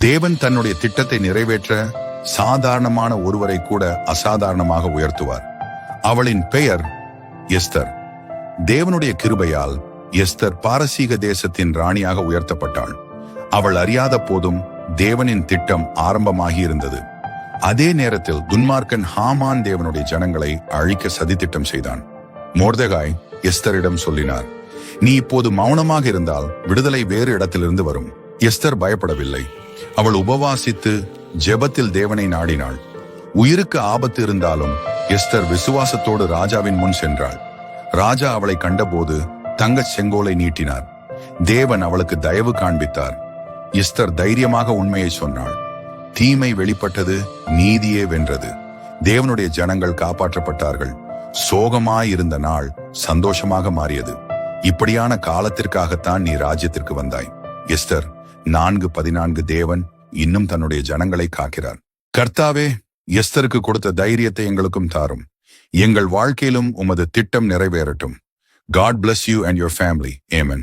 தேவன் தன்னுடைய திட்டத்தை நிறைவேற்ற சாதாரணமான ஒருவரை கூட அசாதாரணமாக உயர்த்துவார். அவளின் பெயர் எஸ்தர். தேவனுடைய கிருபையால் எஸ்தர் பாரசீக தேசத்தின் ராணியாக உயர்த்தப்பட்டாள். அவள் அறியாத போதும் தேவனின் திட்டம் ஆரம்பமாகி இருந்தது. அதே நேரத்தில் துன்மார்க்கன் ஹாமான் தேவனுடைய ஜனங்களை அழிக்க சதித்திட்டம் செய்தான். மொர்தெகாய் எஸ்தரிடம் சொல்லினார், நீ இப்போது மௌனமாக இருந்தால் விடுதலை வேறு இடத்திலிருந்து வரும். எஸ்தர் பயப்படவில்லை. அவள் உபவாசித்து ஜெபத்தில் தேவனை நாடினாள். உயிருக்கு ஆபத்து இருந்தாலும் எஸ்தர் விசுவாசத்தோடு ராஜாவின் முன் சென்றாள். ராஜா அவளை கண்டபோது தங்கச் செங்கோலை நீட்டினார். தேவன் அவளுக்கு தயவு காண்பித்தார். எஸ்தர் தைரியமாக உண்மையை சொன்னாள். தீமை வெளிப்பட்டது, நீதியே வென்றது. தேவனுடைய ஜனங்கள் காப்பாற்றப்பட்டார்கள். சோகமாயிருந்த நாள் சந்தோஷமாக மாறியது. இப்படியான காலத்திற்காகத்தான் நீ ராஜ்யத்திற்கு வந்தாய். எஸ்தர் 4:14. தேவன் இன்னும் தன்னுடைய ஜனங்களை காக்கிறார். கர்த்தாவே, எஸ்தருக்கு கொடுத்த தைரியத்தை எங்களுக்கும் தாரும். எங்கள் வாழ்க்கையிலும் உமது திட்டம் நிறைவேறட்டும். God bless you and your family. Amen.